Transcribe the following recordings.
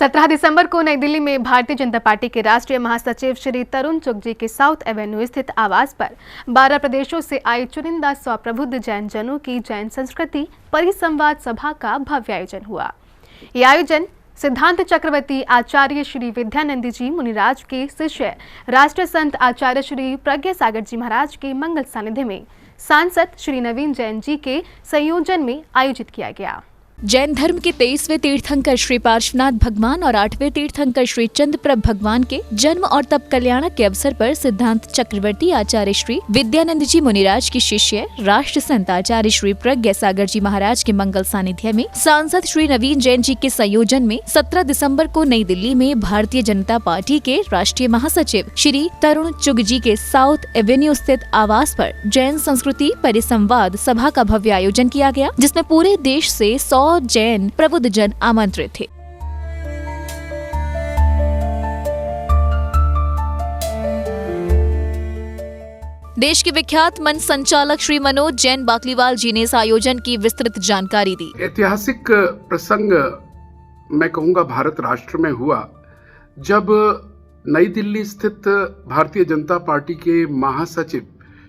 17 दिसंबर को नई दिल्ली में भारतीय जनता पार्टी के राष्ट्रीय महासचिव श्री तरुण चुग जी के साउथ एवेन्यू स्थित आवास पर 12 प्रदेशों से आए चुनिंदा 100 प्रबुद्ध जैन जनों की जैन संस्कृति परिसंवाद सभा का भव्य आयोजन हुआ। यह आयोजन सिद्धांत चक्रवर्ती आचार्य श्री विद्यानंद जी मुनिराज के शिष्य राष्ट्र संत आचार्य श्री प्रज्ञा सागर जी महाराज के मंगल सानिध्य में सांसद श्री नवीन जैन जी के संयोजन में आयोजित किया गया। जैन धर्म के 23वें तीर्थंकर श्री पार्श्वनाथ भगवान और 8वें तीर्थंकर श्री चंद्रप्रभ भगवान के जन्म और तप कल्याणक के अवसर पर सिद्धांत चक्रवर्ती आचार्य श्री विद्यानंद जी मुनिराज के शिष्य राष्ट्र संत आचार्य श्री प्रज्ञा सागर जी महाराज के मंगल सानिध्य में सांसद श्री नवीन जैन जी के संयोजन में 17 दिसंबर को नई दिल्ली में भारतीय जनता पार्टी के राष्ट्रीय महासचिव श्री तरुण चुग जी के साउथ एवेन्यू स्थित आवास पर जैन संस्कृति परिसंवाद सभा का भव्य आयोजन किया गया, जिसमें पूरे देश से 100 जैन प्रबुद्ध जन आमंत्रित थे। देश के विख्यात मंच संचालक श्री मनोज जैन बाकलीवाल जी ने इस आयोजन की विस्तृत जानकारी दी। ऐतिहासिक प्रसंग मैं कहूँगा भारत राष्ट्र में हुआ जब नई दिल्ली स्थित भारतीय जनता पार्टी के महासचिव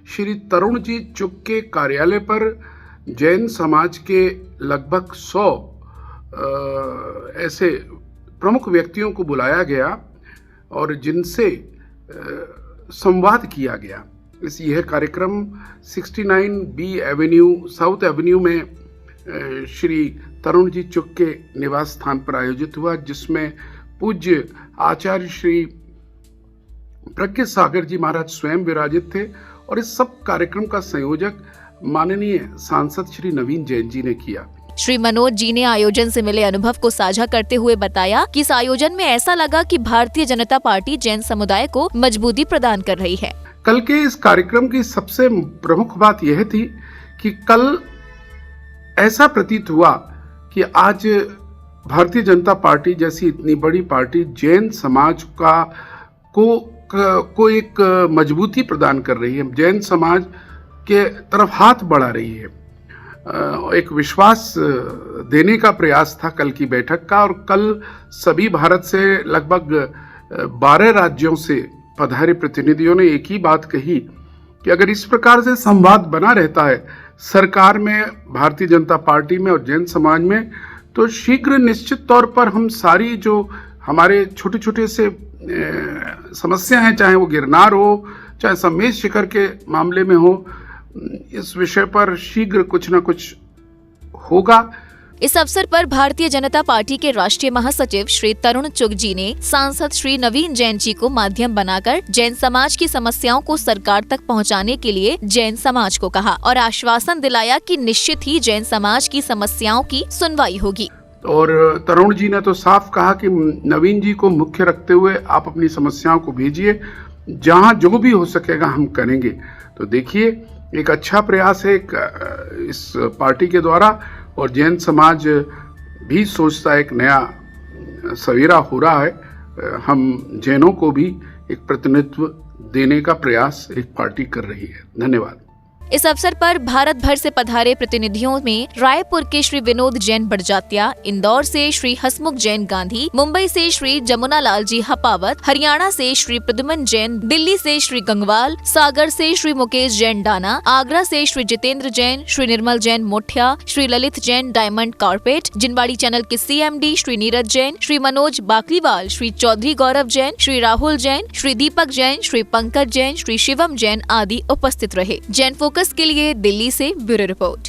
श्री तरुण जी चुग के कार्यालय पर जैन समाज के लगभग 100 ऐसे प्रमुख व्यक्तियों को बुलाया गया और जिनसे संवाद किया गया। यह कार्यक्रम 69B एवेन्यू साउथ एवेन्यू में श्री तरुण जी चुग के निवास स्थान पर आयोजित हुआ, जिसमें पूज्य आचार्य श्री प्रज्ञा सागर जी महाराज स्वयं विराजित थे और इस सब कार्यक्रम का संयोजक माननीय सांसद श्री नवीन जैन जी ने किया। श्री मनोज जी ने आयोजन से मिले अनुभव को साझा करते हुए बताया कि इस आयोजन में ऐसा लगा कि भारतीय जनता पार्टी जैन समुदाय को मजबूती प्रदान कर रही है। कल के इस कार्यक्रम की सबसे प्रमुख बात यह थी कि कल ऐसा प्रतीत हुआ कि आज भारतीय जनता पार्टी जैसी इतनी बड़ी पार्टी जैन समाज को एक मजबूती प्रदान कर रही है, जैन समाज के तरफ हाथ बढ़ा रही है। एक विश्वास देने का प्रयास था कल की बैठक का, और कल सभी भारत से लगभग 12 राज्यों से पधारे प्रतिनिधियों ने एक ही बात कही कि अगर इस प्रकार से संवाद बना रहता है सरकार में, भारतीय जनता पार्टी में और जैन समाज में, तो शीघ्र निश्चित तौर पर हम सारी जो हमारे छोटे छोटे से समस्या हैं, चाहे वो गिरनार हो चाहे सम्मेद शिखर के मामले में हो, इस विषय पर शीघ्र कुछ न कुछ होगा। इस अवसर पर भारतीय जनता पार्टी के राष्ट्रीय महासचिव श्री तरुण चुग जी ने सांसद श्री नवीन जैन जी को माध्यम बनाकर जैन समाज की समस्याओं को सरकार तक पहुंचाने के लिए जैन समाज को कहा और आश्वासन दिलाया कि निश्चित ही जैन समाज की समस्याओं की सुनवाई होगी। और तरुण जी ने तो साफ कहा कि नवीन जी को मुख्य रखते हुए आप अपनी समस्याओं को भेजिए, जहां जो भी हो सकेगा हम करेंगे। तो देखिए, एक अच्छा प्रयास है इस पार्टी के द्वारा, और जैन समाज भी सोचता है एक नया सवेरा हो रहा है। हम जैनों को भी एक प्रतिनिधित्व देने का प्रयास एक पार्टी कर रही है। धन्यवाद। इस अवसर पर भारत भर से पधारे प्रतिनिधियों में रायपुर के श्री विनोद जैन बड़जात्या, इंदौर से श्री हसमुख जैन गांधी, मुंबई से श्री जमुना लाल जी हपावत, हरियाणा से श्री प्रद्युमन जैन, दिल्ली से श्री गंगवाल, सागर से श्री मुकेश जैन डाना, आगरा से Shri Jitendra Jain, Shri Nirmal Jain Mothiya, Shri Lalit Jain diamond carpet, Jinwadi channel के CMD श्री नीरज जैन, श्री मनोज बाकलीवाल, श्री चौधरी गौरव जैन, श्री राहुल जैन, श्री दीपक जैन, श्री पंकज जैन, श्री शिवम जैन आदि उपस्थित रहे। जैन फोकस के लिए दिल्ली से ब्यूरो रिपोर्ट।